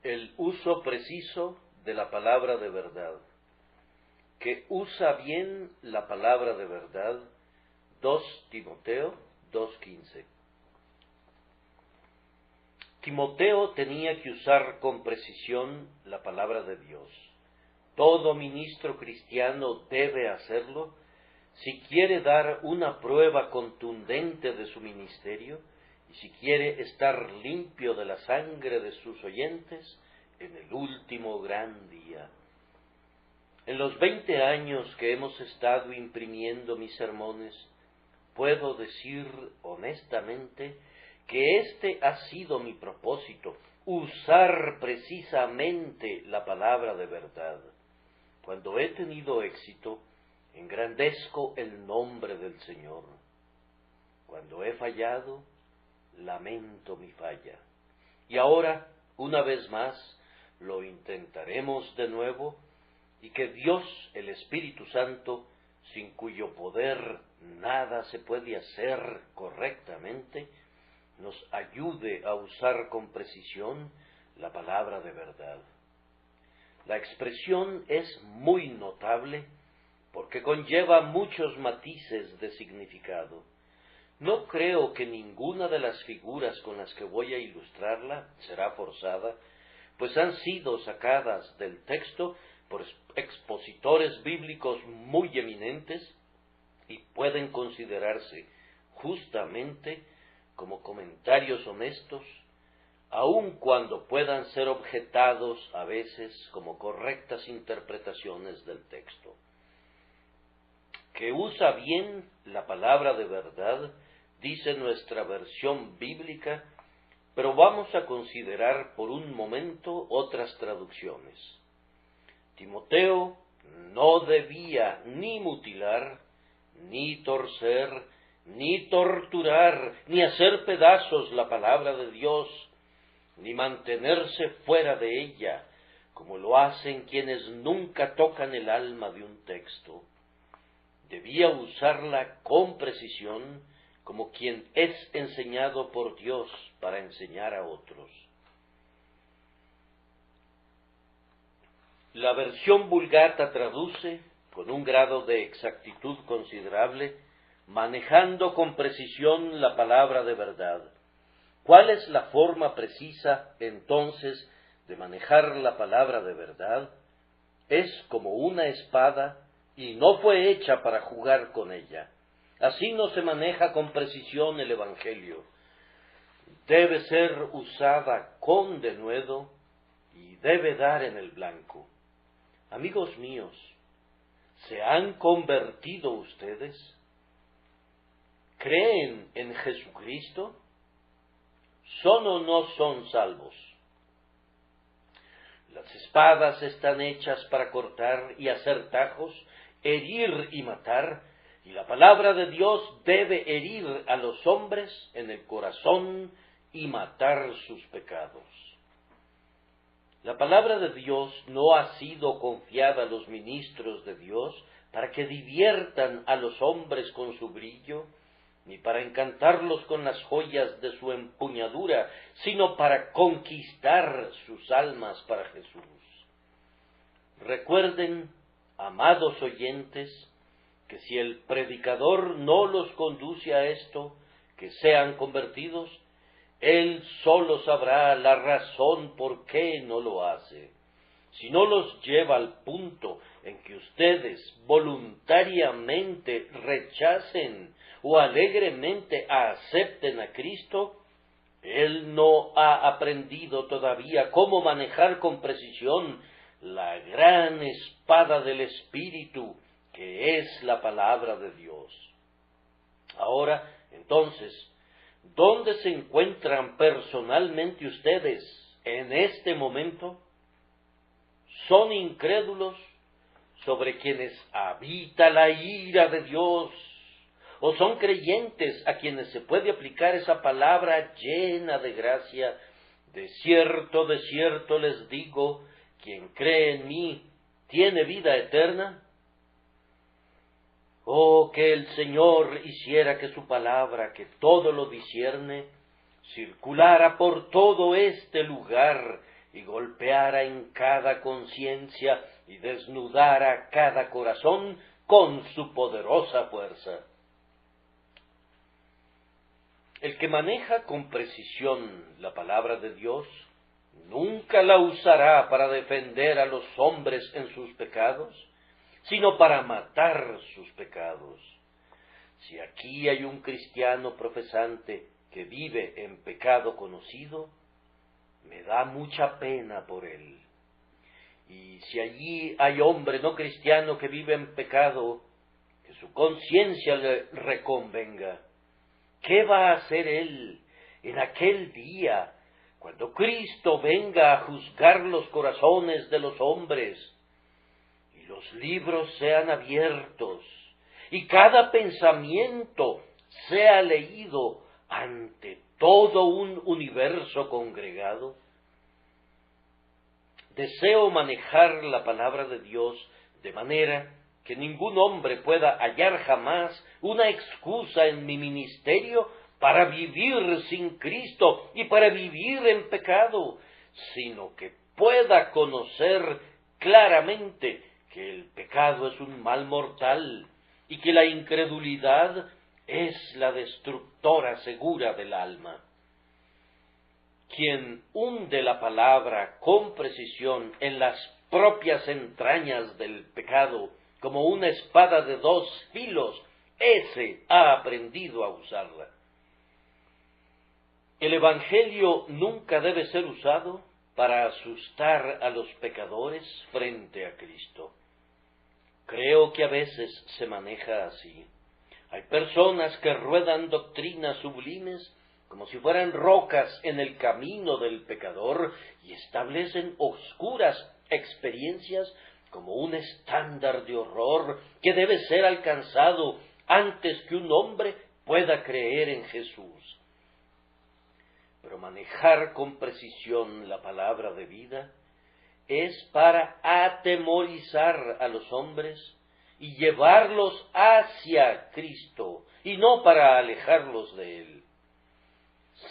El uso preciso de la palabra de verdad. Que usa bien la palabra de verdad. 2 Timoteo 2:15. Timoteo tenía que usar con precisión la palabra de Dios. Todo ministro cristiano debe hacerlo si quiere dar una prueba contundente de su ministerio y si quiere estar limpio de la sangre de sus oyentes en el último gran día. En los 20 años que hemos estado imprimiendo mis sermones, puedo decir honestamente que este ha sido mi propósito, usar precisamente la palabra de verdad. Cuando he tenido éxito, engrandezco el nombre del Señor. Cuando he fallado, lamento mi falla. Y ahora, una vez más, lo intentaremos de nuevo, y que Dios, el Espíritu Santo, sin cuyo poder nada se puede hacer correctamente, nos ayude a usar con precisión la palabra de verdad. La expresión es muy notable porque conlleva muchos matices de significado. No creo que ninguna de las figuras con las que voy a ilustrarla será forzada, pues han sido sacadas del texto por expositores bíblicos muy eminentes y pueden considerarse justamente como comentarios honestos, aun cuando puedan ser objetados a veces como correctas interpretaciones del texto. Que usa bien la palabra de verdad, dice nuestra versión bíblica, pero vamos a considerar por un momento otras traducciones. Timoteo no debía ni mutilar, ni torcer, ni torturar, ni hacer pedazos la palabra de Dios, ni mantenerse fuera de ella, como lo hacen quienes nunca tocan el alma de un texto. Debía usarla con precisión, como quien es enseñado por Dios para enseñar a otros. La versión Vulgata traduce, con un grado de exactitud considerable, manejando con precisión la palabra de verdad. ¿Cuál es la forma precisa, entonces, de manejar la palabra de verdad? Es como una espada y no fue hecha para jugar con ella. Así no se maneja con precisión el Evangelio. Debe ser usada con denuedo y debe dar en el blanco. Amigos míos, ¿se han convertido ustedes? ¿Creen en Jesucristo? ¿Son o no son salvos? Las espadas están hechas para cortar y hacer tajos, herir y matar, y la palabra de Dios debe herir a los hombres en el corazón y matar sus pecados. La palabra de Dios no ha sido confiada a los ministros de Dios para que diviertan a los hombres con su brillo, ni para encantarlos con las joyas de su empuñadura, sino para conquistar sus almas para Jesús. Recuerden, amados oyentes, que si el predicador no los conduce a esto, que sean convertidos, él solo sabrá la razón por qué no lo hace. Si no los lleva al punto en que ustedes voluntariamente rechacen o alegremente acepten a Cristo, él no ha aprendido todavía cómo manejar con precisión la gran espada del Espíritu, que es la palabra de Dios. Ahora, entonces, ¿dónde se encuentran personalmente ustedes en este momento? ¿Son incrédulos sobre quienes habita la ira de Dios? ¿O son creyentes a quienes se puede aplicar esa palabra llena de gracia? De cierto les digo, quien cree en mí tiene vida eterna. Oh, que el Señor hiciera que su palabra, que todo lo discierne, circulara por todo este lugar y golpeara en cada conciencia y desnudara cada corazón con su poderosa fuerza. El que maneja con precisión la palabra de Dios nunca la usará para defender a los hombres en sus pecados, sino para matar sus pecados. Si aquí hay un cristiano profesante que vive en pecado conocido, me da mucha pena por él. Y si allí hay hombre no cristiano que vive en pecado, que su conciencia le reconvenga. ¿Qué va a hacer él en aquel día, cuando Cristo venga a juzgar los corazones de los hombres, y los libros sean abiertos, y cada pensamiento sea leído ante todo un universo congregado? Deseo manejar la palabra de Dios de manera que ningún hombre pueda hallar jamás una excusa en mi ministerio para vivir sin Cristo y para vivir en pecado, sino que pueda conocer claramente que el pecado es un mal mortal y que la incredulidad es la destructora segura del alma. Quien hunde la palabra con precisión en las propias entrañas del pecado como una espada de dos filos, ese ha aprendido a usarla. El Evangelio nunca debe ser usado para asustar a los pecadores frente a Cristo. Creo que a veces se maneja así. Hay personas que ruedan doctrinas sublimes como si fueran rocas en el camino del pecador y establecen oscuras experiencias como un estándar de horror que debe ser alcanzado antes que un hombre pueda creer en Jesús. Pero manejar con precisión la palabra de vida es para atemorizar a los hombres y llevarlos hacia Cristo, y no para alejarlos de Él.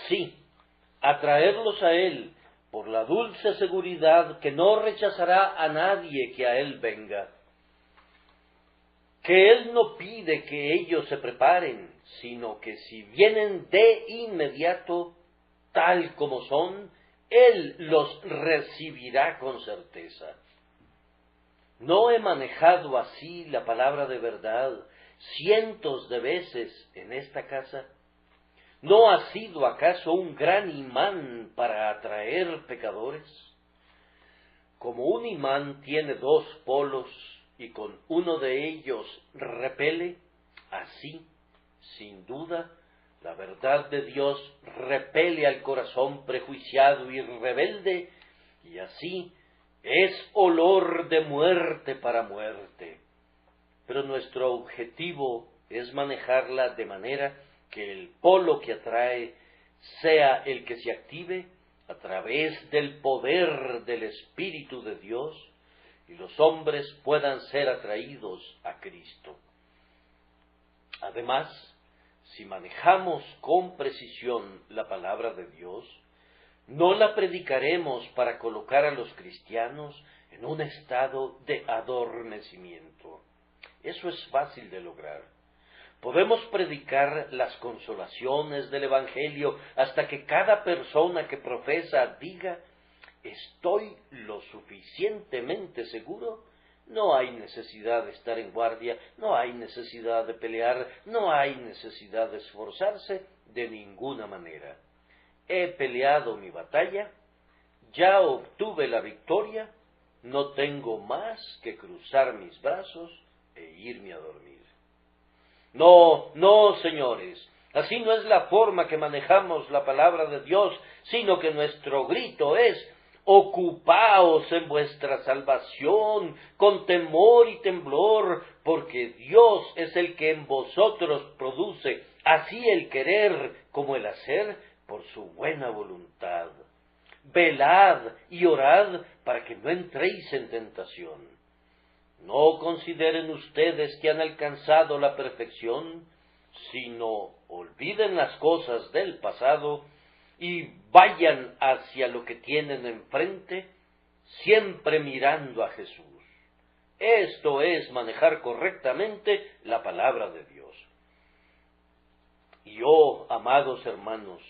Sí, atraerlos a Él por la dulce seguridad que no rechazará a nadie que a Él venga. Que Él no pide que ellos se preparen, sino que si vienen de inmediato, tal como son, Él los recibirá con certeza. ¿No he manejado así la palabra de verdad cientos de veces en esta casa? ¿No ha sido acaso un gran imán para atraer pecadores? Como un imán tiene dos polos y con uno de ellos repele, así, sin duda, la verdad de Dios repele al corazón prejuiciado y rebelde, y así es olor de muerte para muerte. Pero nuestro objetivo es manejarla de manera que el polo que atrae sea el que se active a través del poder del Espíritu de Dios y los hombres puedan ser atraídos a Cristo. Además, si manejamos con precisión la palabra de Dios, no la predicaremos para colocar a los cristianos en un estado de adormecimiento. Eso es fácil de lograr. Podemos predicar las consolaciones del Evangelio hasta que cada persona que profesa diga: estoy lo suficientemente seguro, no hay necesidad de estar en guardia, no hay necesidad de pelear, no hay necesidad de esforzarse de ninguna manera. He peleado mi batalla, ya obtuve la victoria, no tengo más que cruzar mis brazos e irme a dormir. No, no, señores, así no es la forma que manejamos la palabra de Dios, sino que nuestro grito es: ocupaos en vuestra salvación con temor y temblor, porque Dios es el que en vosotros produce así el querer como el hacer por su buena voluntad. Velad y orad para que no entréis en tentación. No consideren ustedes que han alcanzado la perfección, sino olviden las cosas del pasado y vayan hacia lo que tienen enfrente, siempre mirando a Jesús. Esto es manejar correctamente la palabra de Dios. Y amados hermanos,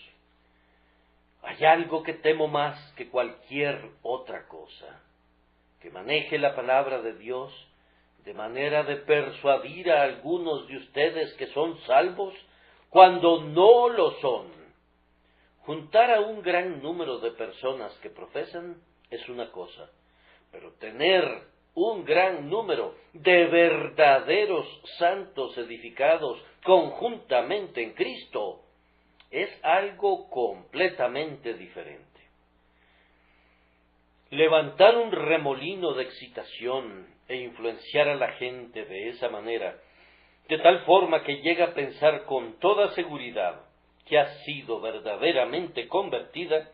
hay algo que temo más que cualquier otra cosa: que maneje la palabra de Dios de manera de persuadir a algunos de ustedes que son salvos cuando no lo son. Juntar a un gran número de personas que profesan es una cosa, pero tener un gran número de verdaderos santos edificados conjuntamente en Cristo es algo completamente diferente. Levantar un remolino de excitación e influenciar a la gente de esa manera, de tal forma que llega a pensar con toda seguridad que ha sido verdaderamente convertida,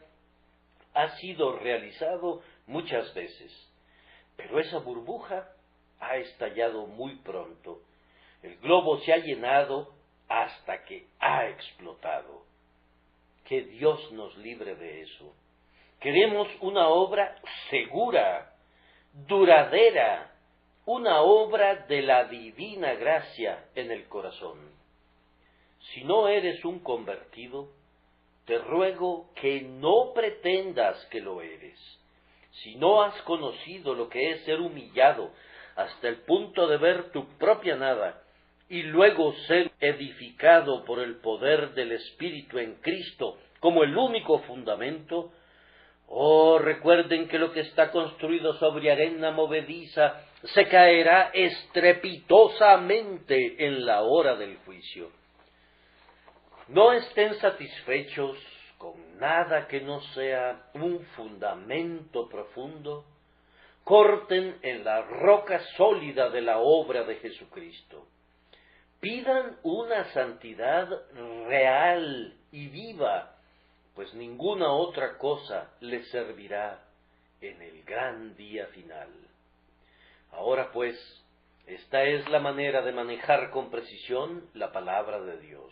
ha sido realizado muchas veces. Pero esa burbuja ha estallado muy pronto. El globo se ha llenado hasta que ha explotado. Que Dios nos libre de eso. Queremos una obra segura, duradera, una obra de la divina gracia en el corazón. Si no eres un convertido, te ruego que no pretendas que lo eres. Si no has conocido lo que es ser humillado hasta el punto de ver tu propia nada y luego ser edificado por el poder del Espíritu en Cristo como el único fundamento, recuerden que lo que está construido sobre arena movediza se caerá estrepitosamente en la hora del juicio. No estén satisfechos con nada que no sea un fundamento profundo. Corten en la roca sólida de la obra de Jesucristo. Pidan una santidad real y viva, pues ninguna otra cosa les servirá en el gran día final. Ahora pues, esta es la manera de manejar con precisión la palabra de Dios.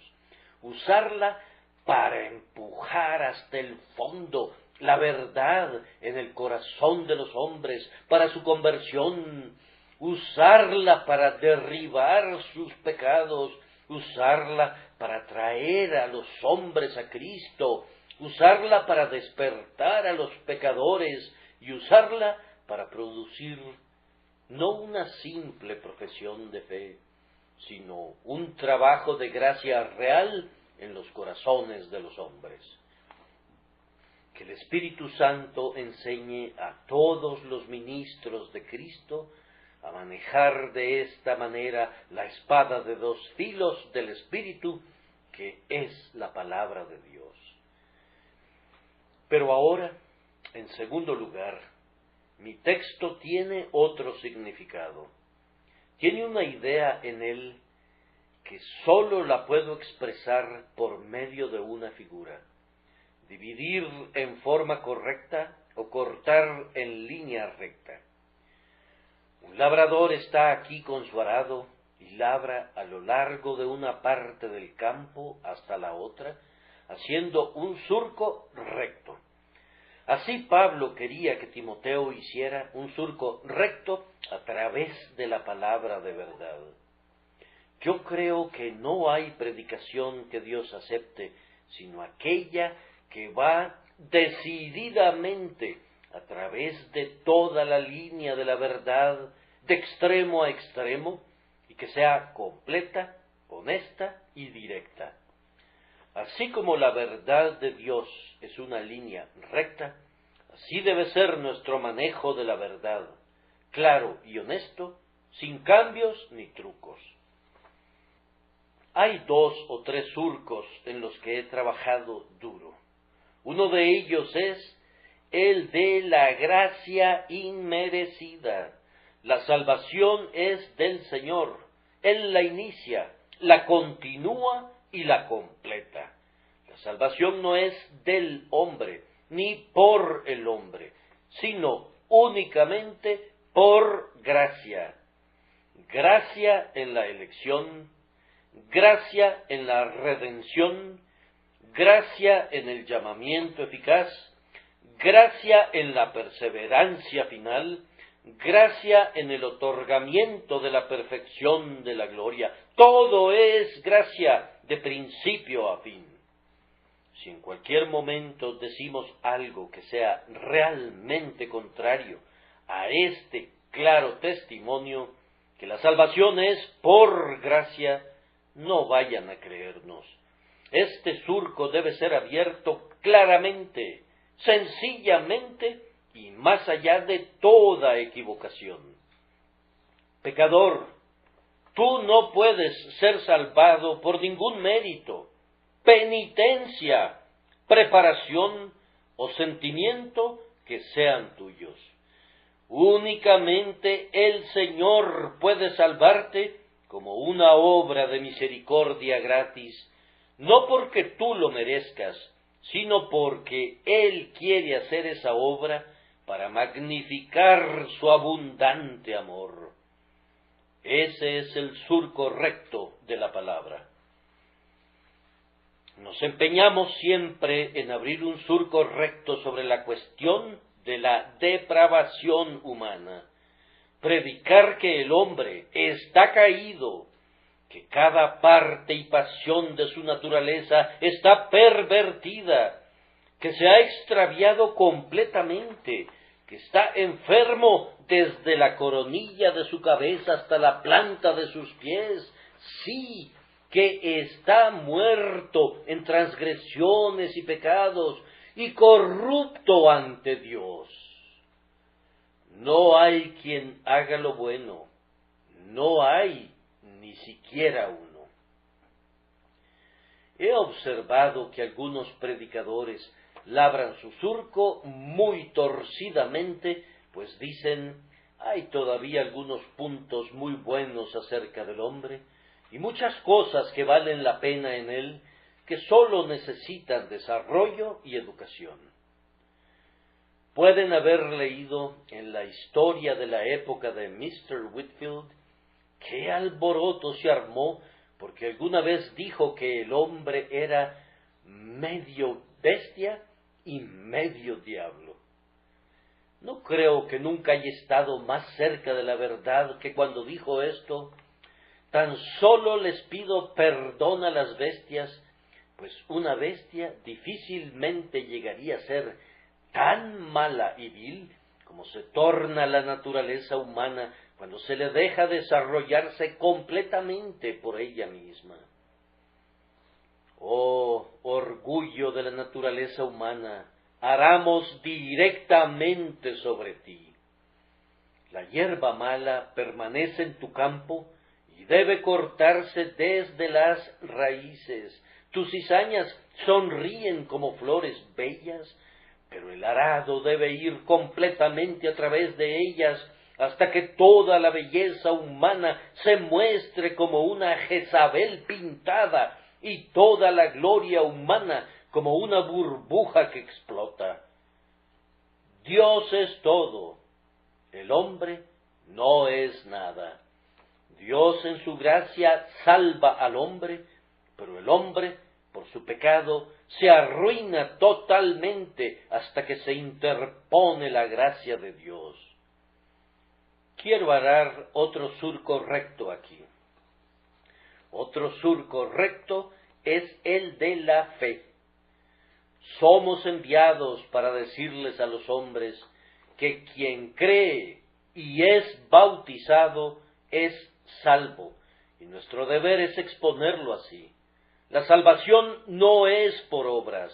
Usarla para empujar hasta el fondo la verdad en el corazón de los hombres para su conversión, usarla para derribar sus pecados, usarla para traer a los hombres a Cristo, usarla para despertar a los pecadores y usarla para producir no una simple profesión de fe, sino un trabajo de gracia real en los corazones de los hombres. Que el Espíritu Santo enseñe a todos los ministros de Cristo a manejar de esta manera la espada de dos filos del Espíritu, que es la palabra de Dios. Pero ahora, en segundo lugar, mi texto tiene otro significado. Tiene una idea en él que sólo la puedo expresar por medio de una figura. Dividir en forma correcta o cortar en línea recta. Un labrador está aquí con su arado y labra a lo largo de una parte del campo hasta la otra, haciendo un surco recto. Así Pablo quería que Timoteo hiciera un surco recto a través de la palabra de verdad. Yo creo que no hay predicación que Dios acepte, sino aquella que va decididamente a través de toda la línea de la verdad, de extremo a extremo, y que sea completa, honesta y directa. Así como la verdad de Dios es una línea recta, así debe ser nuestro manejo de la verdad, claro y honesto, sin cambios ni trucos. Hay 2 o 3 surcos en los que he trabajado duro. Uno de ellos es el de la gracia inmerecida. La salvación es del Señor. Él la inicia, la continúa y la completa. La salvación no es del hombre, ni por el hombre, sino únicamente por gracia. Gracia en la elección, gracia en la redención, gracia en el llamamiento eficaz, gracia en la perseverancia final, gracia en el otorgamiento de la perfección de la gloria. Todo es gracia de principio a fin. Si en cualquier momento decimos algo que sea realmente contrario a este claro testimonio, que la salvación es por gracia, no vayan a creernos. Este surco debe ser abierto claramente, sencillamente y más allá de toda equivocación. Pecador, tú no puedes ser salvado por ningún mérito, penitencia, preparación o sentimiento que sean tuyos. Únicamente el Señor puede salvarte como una obra de misericordia gratis, no porque tú lo merezcas, sino porque Él quiere hacer esa obra para magnificar su abundante amor. Ese es el surco recto de la palabra. Nos empeñamos siempre en abrir un surco recto sobre la cuestión de la depravación humana, predicar que el hombre está caído, que cada parte y pasión de su naturaleza está pervertida, que se ha extraviado completamente, que está enfermo desde la coronilla de su cabeza hasta la planta de sus pies, sí, que está muerto en transgresiones y pecados y corrupto ante Dios. No hay quien haga lo bueno, no hay ni siquiera uno. He observado que algunos predicadores labran su surco muy torcidamente, pues dicen, hay todavía algunos puntos muy buenos acerca del hombre, y muchas cosas que valen la pena en él, que sólo necesitan desarrollo y educación. Pueden haber leído en la historia de la época de Mr. Whitefield qué alboroto se armó porque alguna vez dijo que el hombre era medio bestia y medio diablo. No creo que nunca haya estado más cerca de la verdad que cuando dijo esto. Tan solo les pido perdón a las bestias, pues una bestia difícilmente llegaría a ser tan mala y vil como se torna la naturaleza humana cuando se le deja desarrollarse completamente por ella misma. Oh, orgullo de la naturaleza humana, aramos directamente sobre ti. La hierba mala permanece en tu campo y debe cortarse desde las raíces. Tus cizañas sonríen como flores bellas, pero el arado debe ir completamente a través de ellas hasta que toda la belleza humana se muestre como una Jezabel pintada y toda la gloria humana como una burbuja que explota. Dios es todo, el hombre no es nada. Dios en su gracia salva al hombre, pero el hombre, por su pecado, se arruina totalmente hasta que se interpone la gracia de Dios. Quiero arar otro surco recto aquí. Otro surco recto es el de la fe. Somos enviados para decirles a los hombres que quien cree y es bautizado es salvo, y nuestro deber es exponerlo así. La salvación no es por obras.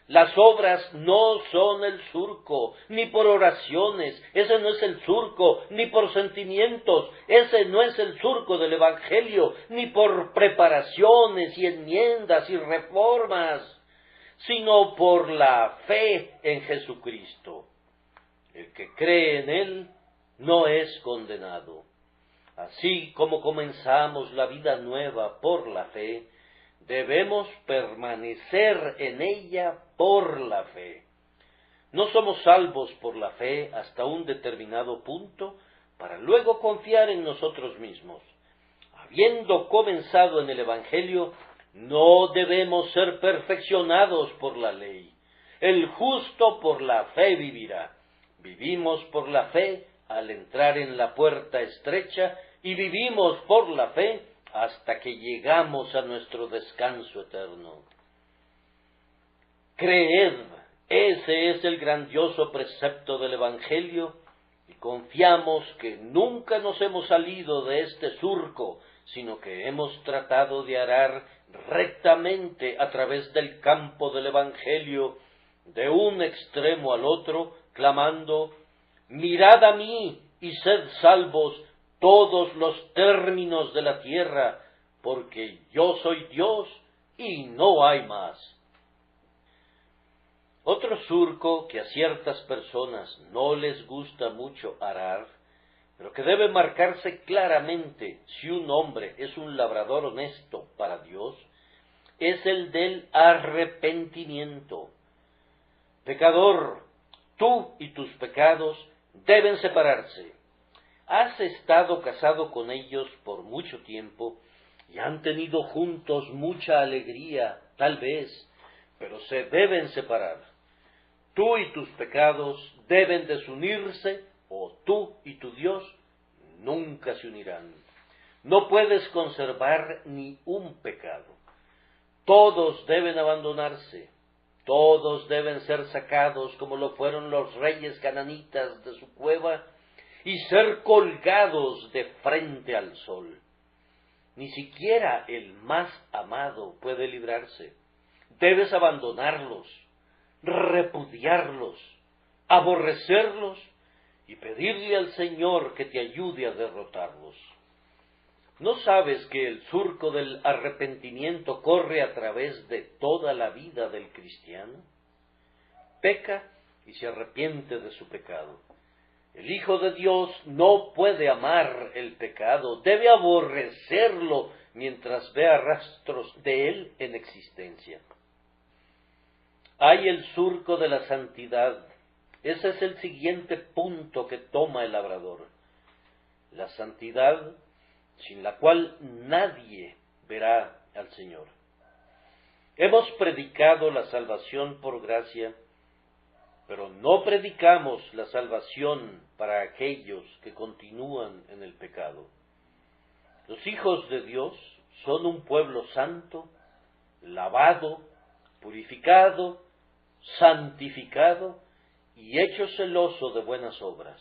Las obras no son el surco, ni por oraciones, ese no es el surco, ni por sentimientos, ese no es el surco del Evangelio, ni por preparaciones y enmiendas y reformas, sino por la fe en Jesucristo. El que cree en Él no es condenado. Así como comenzamos la vida nueva por la fe, debemos permanecer en ella por la fe. No somos salvos por la fe hasta un determinado punto, para luego confiar en nosotros mismos. Habiendo comenzado en el Evangelio, No debemos ser perfeccionados por la ley. El justo por la fe vivirá. Vivimos por la fe al entrar en la puerta estrecha y vivimos por la fe hasta que llegamos a nuestro descanso eterno. Creed, ese es el grandioso precepto del Evangelio, y confiamos que nunca nos hemos salido de este surco, sino que hemos tratado de arar rectamente a través del campo del Evangelio, de un extremo al otro, clamando: mirad a mí y sed salvos todos los términos de la tierra, porque yo soy Dios y no hay más. Otro surco que a ciertas personas no les gusta mucho arar, pero que debe marcarse claramente si un hombre es un labrador honesto para Dios, es el del arrepentimiento. Pecador, tú y tus pecados deben separarse. Has estado casado con ellos por mucho tiempo y han tenido juntos mucha alegría, tal vez, pero se deben separar. Tú y tus pecados deben desunirse, o tú y tu Dios nunca se unirán. No puedes conservar ni un pecado. Todos deben abandonarse. Todos deben ser sacados como lo fueron los reyes cananitas de su cueva y ser colgados de frente al sol. Ni siquiera el más amado puede librarse. Debes abandonarlos, repudiarlos, aborrecerlos y pedirle al Señor que te ayude a derrotarlos. ¿No sabes que el surco del arrepentimiento corre a través de toda la vida del cristiano? Peca y se arrepiente de su pecado. El Hijo de Dios no puede amar el pecado, debe aborrecerlo mientras vea rastros de él en existencia. Hay el surco de la santidad. Ese es el siguiente punto que toma el labrador. La santidad sin la cual nadie verá al Señor. Hemos predicado la salvación por gracia, pero no predicamos la salvación para aquellos que continúan en el pecado. Los hijos de Dios son un pueblo santo, lavado, purificado, santificado y hecho celoso de buenas obras.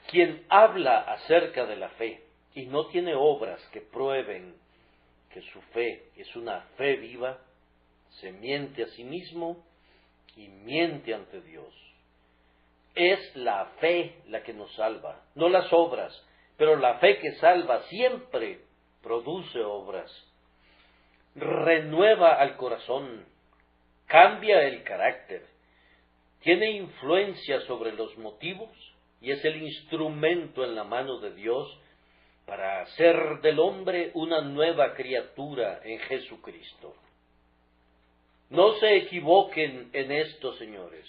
Quien habla acerca de la fe y no tiene obras que prueben que su fe es una fe viva, se miente a sí mismo y miente ante Dios. Es la fe la que nos salva, no las obras, pero la fe que salva siempre produce obras. Renueva al corazón, cambia el carácter, tiene influencia sobre los motivos y es el instrumento en la mano de Dios para hacer del hombre una nueva criatura en Jesucristo. No se equivoquen en esto, señores.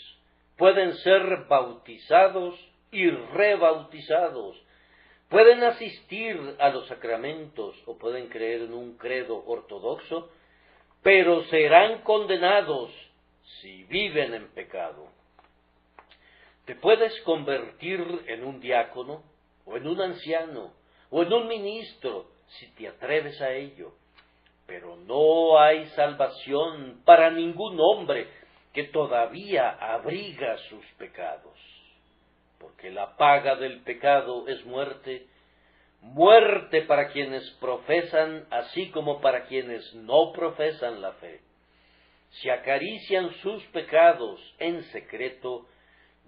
Pueden ser bautizados y rebautizados. Pueden asistir a los sacramentos o pueden creer en un credo ortodoxo, pero serán condenados si viven en pecado. Te puedes convertir en un diácono o en un anciano o en un ministro, si te atreves a ello. Pero no hay salvación para ningún hombre que todavía abriga sus pecados. Porque la paga del pecado es muerte, muerte para quienes profesan, así como para quienes no profesan la fe. Si acarician sus pecados en secreto,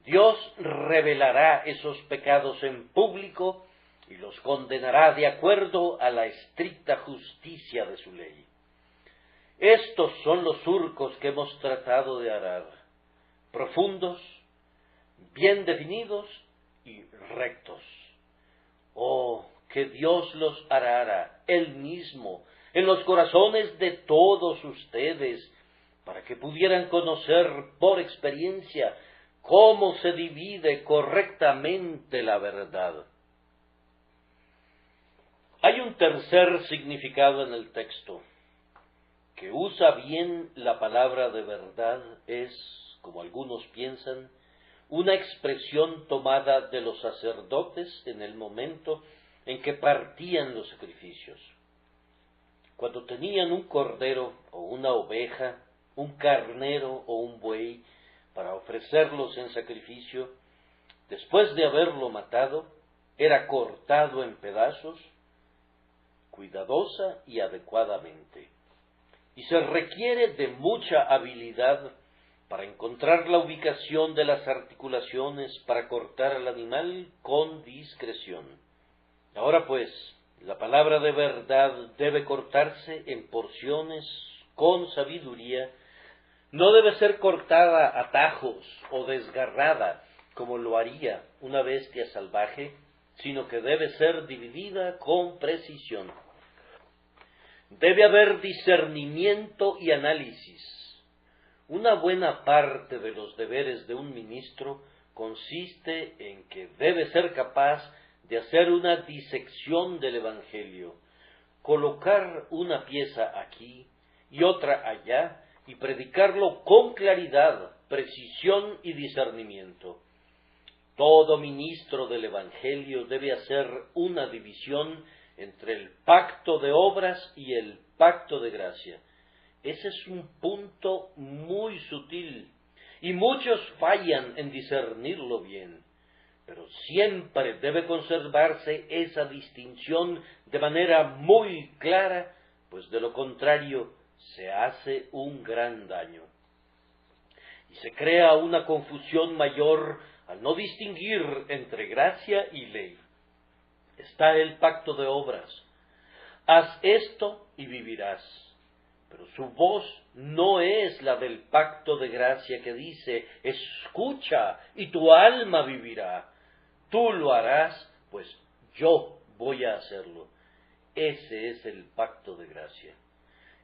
Dios revelará esos pecados en público y los condenará de acuerdo a la estricta justicia de su ley. Estos son los surcos que hemos tratado de arar, profundos, bien definidos y rectos. Oh, que Dios los arara Él mismo en los corazones de todos ustedes, para que pudieran conocer por experiencia cómo se divide correctamente la verdad. Hay un tercer significado en el texto. que usa bien la palabra de verdad es, como algunos piensan, una expresión tomada de los sacerdotes en el momento en que partían los sacrificios. Cuando tenían un cordero o una oveja, un carnero o un buey para ofrecerlos en sacrificio, después de haberlo matado, era cortado en pedazos, cuidadosa y adecuadamente. Y se requiere de mucha habilidad para encontrar la ubicación de las articulaciones para cortar al animal con discreción. Ahora pues, la palabra de verdad debe cortarse en porciones con sabiduría, no debe ser cortada a tajos o desgarrada como lo haría una bestia salvaje, sino que debe ser dividida con precisión. Debe haber discernimiento y análisis. Una buena parte de los deberes de un ministro consiste en que debe ser capaz de hacer una disección del Evangelio, colocar una pieza aquí y otra allá y predicarlo con claridad, precisión y discernimiento. Todo ministro del Evangelio debe hacer una división entre el pacto de obras y el pacto de gracia. Ese es un punto muy sutil y muchos fallan en discernirlo bien, pero siempre debe conservarse esa distinción de manera muy clara, pues de lo contrario se hace un gran daño. Y se crea una confusión mayor al no distinguir entre gracia y ley. Está el pacto de obras. Haz esto y vivirás. Pero su voz no es la del pacto de gracia que dice, escucha y tu alma vivirá. Tú lo harás, pues yo voy a hacerlo. Ese es el pacto de gracia.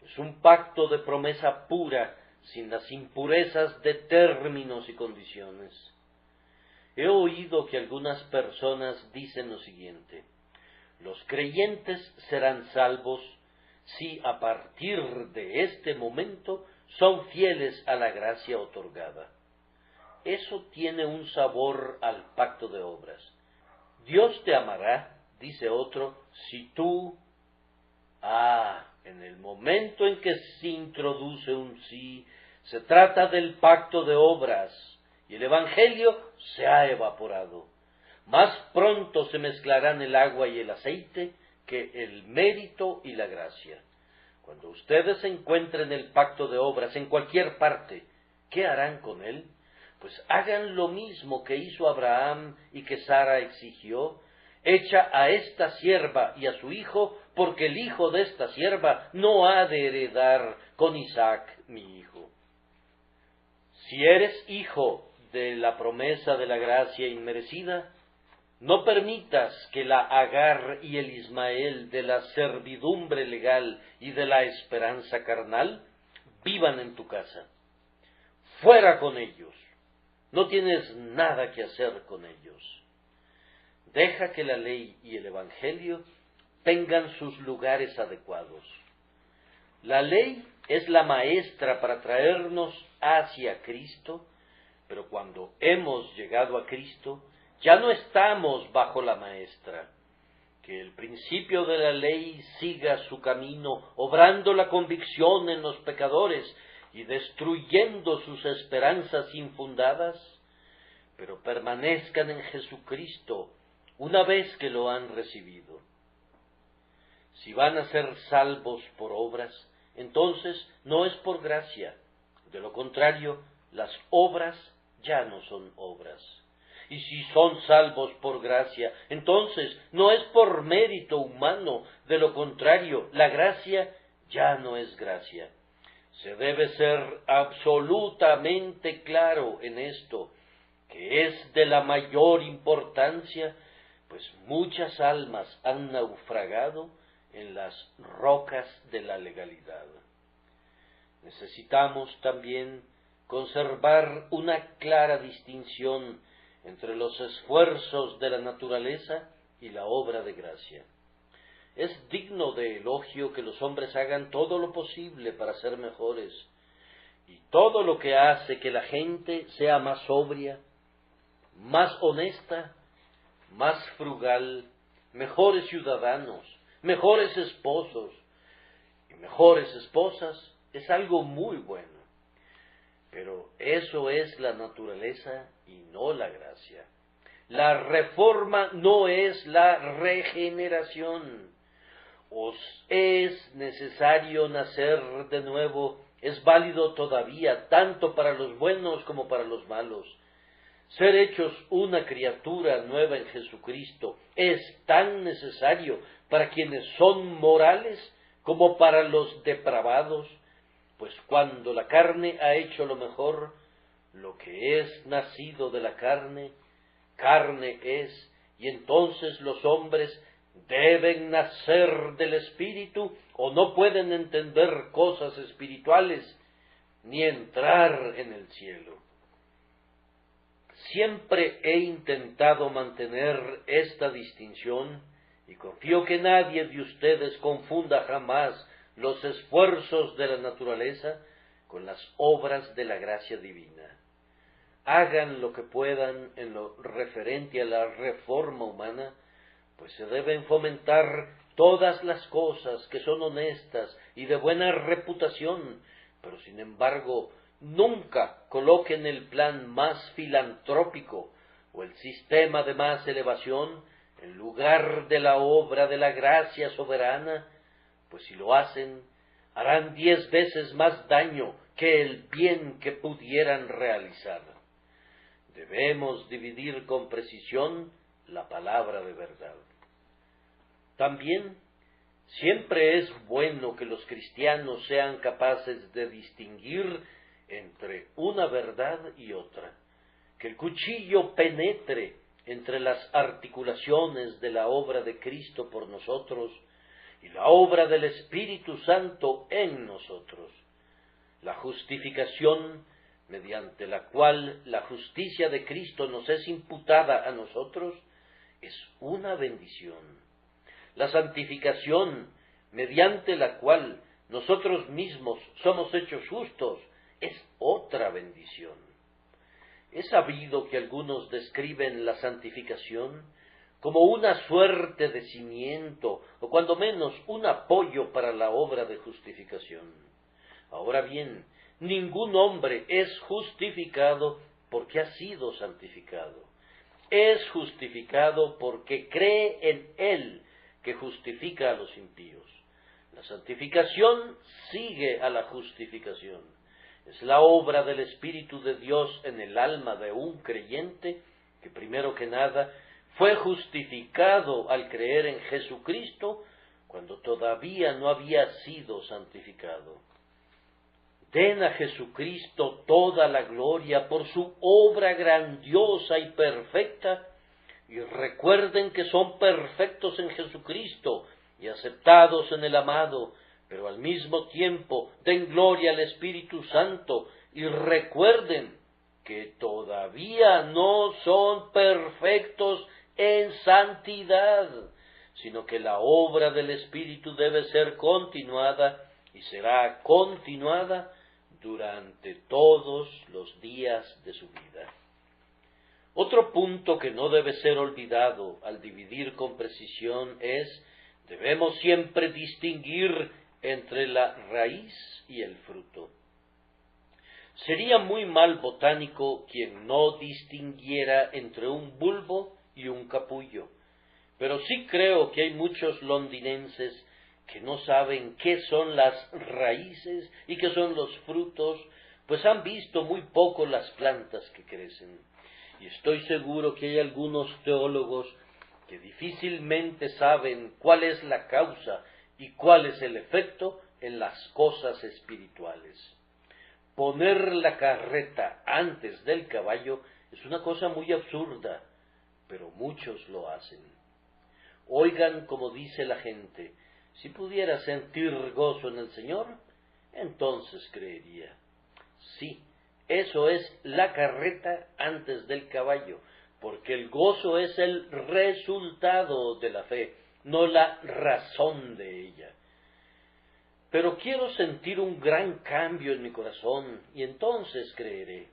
Es un pacto de promesa pura, sin las impurezas de términos y condiciones. He oído que algunas personas dicen lo siguiente: los creyentes serán salvos si a partir de este momento son fieles a la gracia otorgada. Eso tiene un sabor al pacto de obras. Dios te amará, dice otro, si tú... en el momento en que se introduce un sí, se trata del pacto de obras, y el Evangelio se ha evaporado. Más pronto se mezclarán el agua y el aceite que el mérito y la gracia. Cuando ustedes encuentren el pacto de obras en cualquier parte, ¿qué harán con él? Pues hagan lo mismo que hizo Abraham y que Sara exigió: echa a esta sierva y a su hijo, porque el hijo de esta sierva no ha de heredar con Isaac mi hijo. Si eres hijo de la promesa de la gracia inmerecida, no permitas que la Agar y el Ismael de la servidumbre legal y de la esperanza carnal vivan en tu casa. Fuera con ellos. No tienes nada que hacer con ellos. Deja que la ley y el Evangelio tengan sus lugares adecuados. La ley es la maestra para traernos hacia Cristo, pero cuando hemos llegado a Cristo, ya no estamos bajo la maestra. Que el principio de la ley siga su camino, obrando la convicción en los pecadores y destruyendo sus esperanzas infundadas, pero permanezcan en Jesucristo una vez que lo han recibido. Si van a ser salvos por obras, entonces no es por gracia. De lo contrario, las obras ya no son obras. Y si son salvos por gracia, entonces no es por mérito humano. De lo contrario, la gracia ya no es gracia. Se debe ser absolutamente claro en esto, que es de la mayor importancia, pues muchas almas han naufragado en las rocas de la legalidad. Necesitamos también conservar una clara distinción entre los esfuerzos de la naturaleza y la obra de gracia. Es digno de elogio que los hombres hagan todo lo posible para ser mejores, y todo lo que hace que la gente sea más sobria, más honesta, más frugal, mejores ciudadanos, mejores esposos y mejores esposas, es algo muy bueno. Pero eso es la naturaleza y no la gracia. La reforma no es la regeneración. Os es necesario nacer de nuevo, es válido todavía, tanto para los buenos como para los malos. Ser hechos una criatura nueva en Jesucristo es tan necesario para quienes son morales como para los depravados, pues cuando la carne ha hecho lo mejor, lo que es nacido de la carne, carne es, y entonces los hombres deben nacer del Espíritu o no pueden entender cosas espirituales ni entrar en el cielo. Siempre he intentado mantener esta distinción y confío que nadie de ustedes confunda jamás los esfuerzos de la naturaleza con las obras de la gracia divina. Hagan lo que puedan en lo referente a la reforma humana, pues se deben fomentar todas las cosas que son honestas y de buena reputación, pero sin embargo nunca coloquen el plan más filantrópico o el sistema de más elevación en lugar de la obra de la gracia soberana, pues si lo hacen, harán 10 veces más daño que el bien que pudieran realizar. Debemos dividir con precisión la palabra de verdad. También, siempre es bueno que los cristianos sean capaces de distinguir entre una verdad y otra, que el cuchillo penetre entre las articulaciones de la obra de Cristo por nosotros y la obra del Espíritu Santo en nosotros. La justificación, mediante la cual la justicia de Cristo nos es imputada a nosotros, es una bendición. La santificación, mediante la cual nosotros mismos somos hechos justos, es otra bendición. He sabido que algunos describen la santificación como una suerte de cimiento, o cuando menos un apoyo para la obra de justificación. Ahora bien, ningún hombre es justificado porque ha sido santificado. Es justificado porque cree en Él, que justifica a los impíos. La santificación sigue a la justificación. Es la obra del Espíritu de Dios en el alma de un creyente que primero que nada fue justificado al creer en Jesucristo cuando todavía no había sido santificado. Den a Jesucristo toda la gloria por su obra grandiosa y perfecta, y recuerden que son perfectos en Jesucristo y aceptados en el amado, pero al mismo tiempo den gloria al Espíritu Santo y recuerden que todavía no son perfectos en santidad, sino que la obra del Espíritu debe ser continuada y será continuada durante todos los días de su vida. Otro punto que no debe ser olvidado al dividir con precisión es: debemos siempre distinguir entre la raíz y el fruto. Sería muy mal botánico quien no distinguiera entre un bulbo y un capullo, pero sí creo que hay muchos londinenses que no saben qué son las raíces y qué son los frutos, pues han visto muy poco las plantas que crecen. Y estoy seguro que hay algunos teólogos que difícilmente saben cuál es la causa y cuál es el efecto en las cosas espirituales. Poner la carreta antes del caballo es una cosa muy absurda, pero muchos lo hacen. Oigan como dice la gente: si pudiera sentir gozo en el Señor, entonces creería. Sí, eso es la carreta antes del caballo, porque el gozo es el resultado de la fe, no la razón de ella. Pero quiero sentir un gran cambio en mi corazón, y entonces creeré.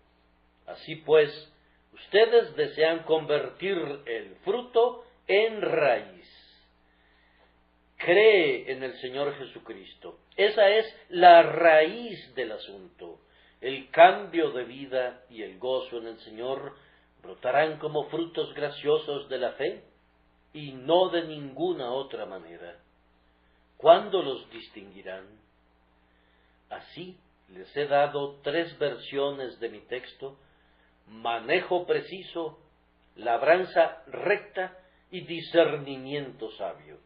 Así pues, ustedes desean convertir el fruto en raíz. Cree en el Señor Jesucristo. Esa es la raíz del asunto. El cambio de vida y el gozo en el Señor brotarán como frutos graciosos de la fe y no de ninguna otra manera. ¿Cuándo los distinguirán? Así les he dado 3 versiones de mi texto: manejo preciso, labranza recta y discernimiento sabio.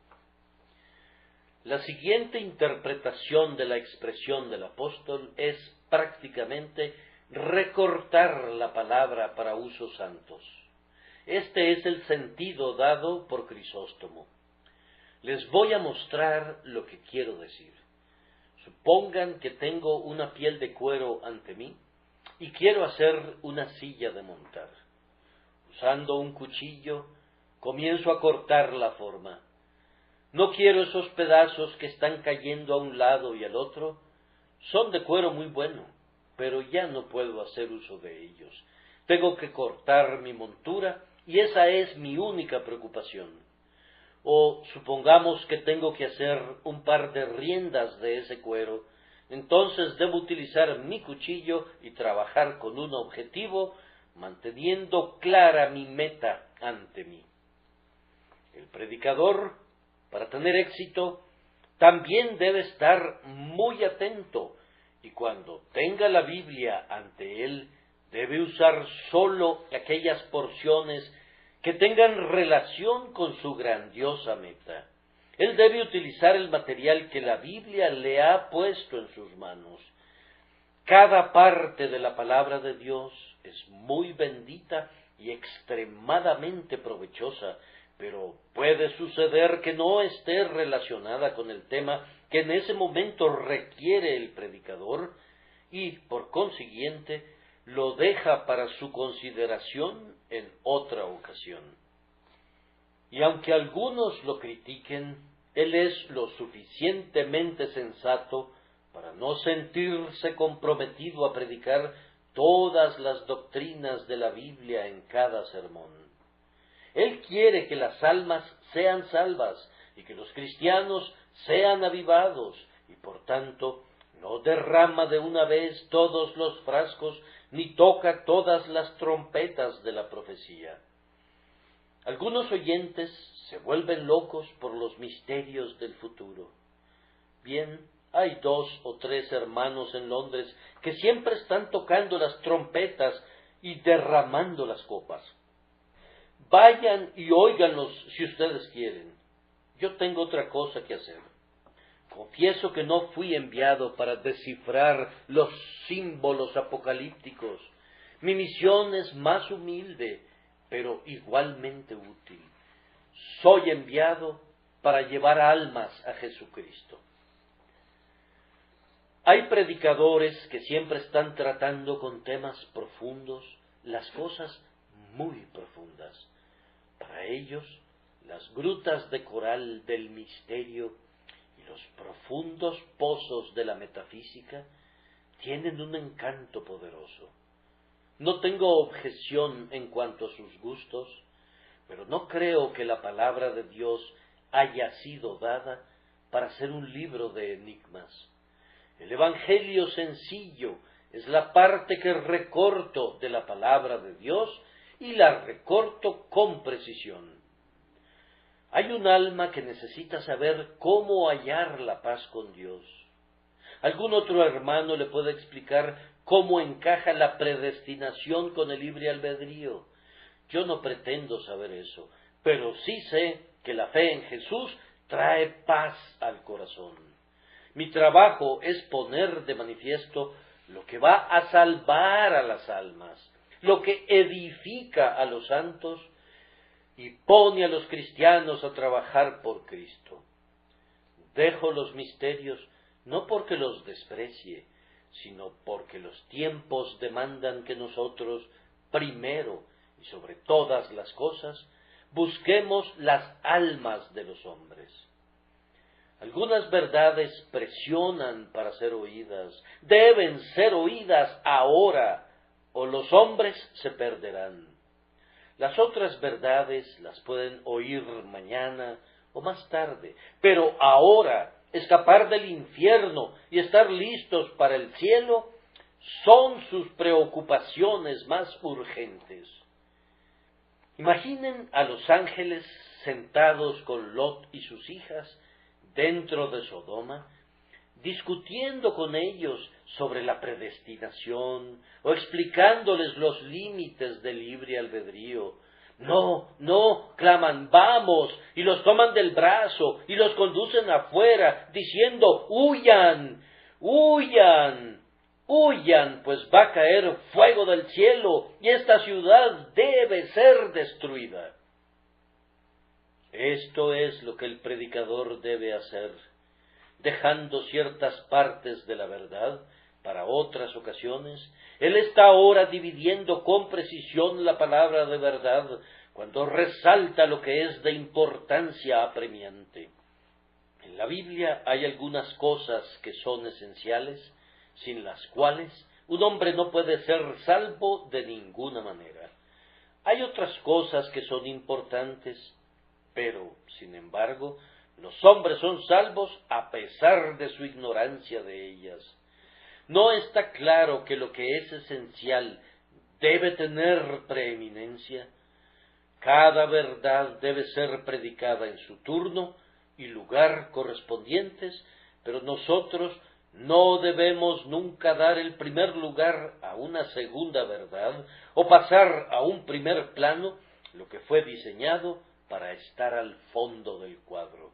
La siguiente interpretación de la expresión del apóstol es prácticamente recortar la palabra para usos santos. Este es el sentido dado por Crisóstomo. Les voy a mostrar lo que quiero decir. Supongan que tengo una piel de cuero ante mí y quiero hacer una silla de montar. Usando un cuchillo, comienzo a cortar la forma. No quiero esos pedazos que están cayendo a un lado y al otro. Son de cuero muy bueno, pero ya no puedo hacer uso de ellos. Tengo que cortar mi montura y esa es mi única preocupación. O supongamos que tengo que hacer un par de riendas de ese cuero, entonces debo utilizar mi cuchillo y trabajar con un objetivo, manteniendo clara mi meta ante mí. El predicador, para tener éxito, también debe estar muy atento, y cuando tenga la Biblia ante él, debe usar sólo aquellas porciones que tengan relación con su grandiosa meta. Él debe utilizar el material que la Biblia le ha puesto en sus manos. Cada parte de la palabra de Dios es muy bendita y extremadamente provechosa, pero puede suceder que no esté relacionada con el tema que en ese momento requiere el predicador y, por consiguiente, lo deja para su consideración en otra ocasión. Y aunque algunos lo critiquen, él es lo suficientemente sensato para no sentirse comprometido a predicar todas las doctrinas de la Biblia en cada sermón. Él quiere que las almas sean salvas y que los cristianos sean avivados, y por tanto no derrama de una vez todos los frascos ni toca todas las trompetas de la profecía. Algunos oyentes se vuelven locos por los misterios del futuro. Bien, hay 2 o 3 hermanos en Londres que siempre están tocando las trompetas y derramando las copas. Vayan y óiganlos si ustedes quieren. Yo tengo otra cosa que hacer. Confieso que no fui enviado para descifrar los símbolos apocalípticos. Mi misión es más humilde, pero igualmente útil. Soy enviado para llevar almas a Jesucristo. Hay predicadores que siempre están tratando con temas profundos, las cosas muy profundas. Para ellos, las grutas de coral del misterio y los profundos pozos de la metafísica tienen un encanto poderoso. No tengo objeción en cuanto a sus gustos, pero no creo que la palabra de Dios haya sido dada para ser un libro de enigmas. El Evangelio sencillo es la parte que recorto de la palabra de Dios y la recorto con precisión. Hay un alma que necesita saber cómo hallar la paz con Dios. ¿Algún otro hermano le puede explicar cómo encaja la predestinación con el libre albedrío? Yo no pretendo saber eso, pero sí sé que la fe en Jesús trae paz al corazón. Mi trabajo es poner de manifiesto lo que va a salvar a las almas, lo que edifica a los santos y pone a los cristianos a trabajar por Cristo. Dejo los misterios no porque los desprecie, sino porque los tiempos demandan que nosotros, primero y sobre todas las cosas, busquemos las almas de los hombres. Algunas verdades presionan para ser oídas, deben ser oídas ahora, o los hombres se perderán. Las otras verdades las pueden oír mañana o más tarde, pero ahora escapar del infierno y estar listos para el cielo son sus preocupaciones más urgentes. Imaginen a los ángeles sentados con Lot y sus hijas dentro de Sodoma, discutiendo con ellos sobre la predestinación o explicándoles los límites del libre albedrío. No, no, claman, vamos, y los toman del brazo y los conducen afuera, diciendo, huyan, huyan, huyan, pues va a caer fuego del cielo y esta ciudad debe ser destruida. Esto es lo que el predicador debe hacer, dejando ciertas partes de la verdad para otras ocasiones. Él está ahora dividiendo con precisión la palabra de verdad cuando resalta lo que es de importancia apremiante. En la Biblia hay algunas cosas que son esenciales, sin las cuales un hombre no puede ser salvo de ninguna manera. Hay otras cosas que son importantes, pero, sin embargo, los hombres son salvos a pesar de su ignorancia de ellas. ¿No está claro que lo que es esencial debe tener preeminencia? Cada verdad debe ser predicada en su turno y lugar correspondientes, pero nosotros no debemos nunca dar el primer lugar a una segunda verdad o pasar a un primer plano lo que fue diseñado para estar al fondo del cuadro.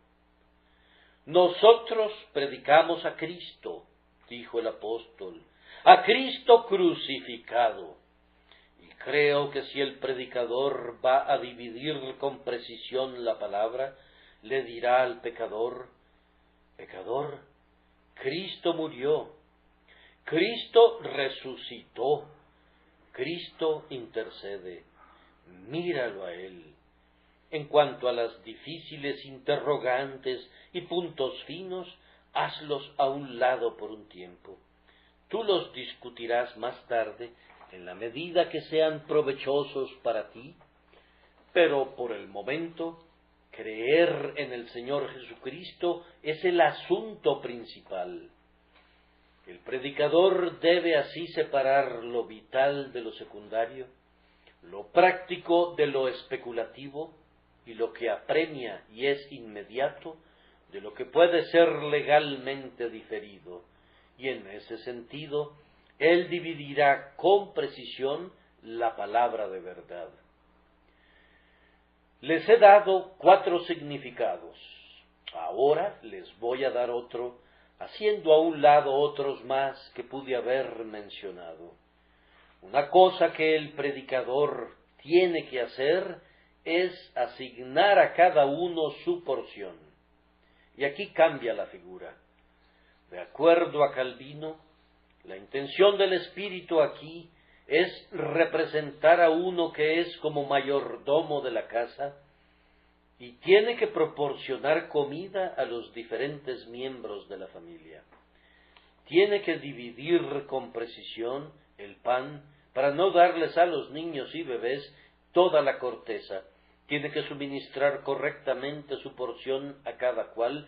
Nosotros predicamos a Cristo, dijo el apóstol, a Cristo crucificado. Y creo que si el predicador va a dividir con precisión la palabra, le dirá al pecador, pecador, Cristo murió, Cristo resucitó, Cristo intercede, míralo a Él. En cuanto a las difíciles interrogantes y puntos finos, hazlos a un lado por un tiempo. Tú los discutirás más tarde en la medida que sean provechosos para ti, pero por el momento, creer en el Señor Jesucristo es el asunto principal. El predicador debe así separar lo vital de lo secundario, lo práctico de lo especulativo, y lo que apremia y es inmediato de lo que puede ser legalmente diferido, y en ese sentido él dividirá con precisión la palabra de verdad. Les he dado 4 significados, ahora les voy a dar otro, haciendo a un lado otros más que pude haber mencionado. Una cosa que el predicador tiene que hacer es asignar a cada uno su porción. Y aquí cambia la figura. De acuerdo a Calvino, la intención del Espíritu aquí es representar a uno que es como mayordomo de la casa y tiene que proporcionar comida a los diferentes miembros de la familia. Tiene que dividir con precisión el pan para no darles a los niños y bebés toda la corteza. Tiene que suministrar correctamente su porción a cada cual,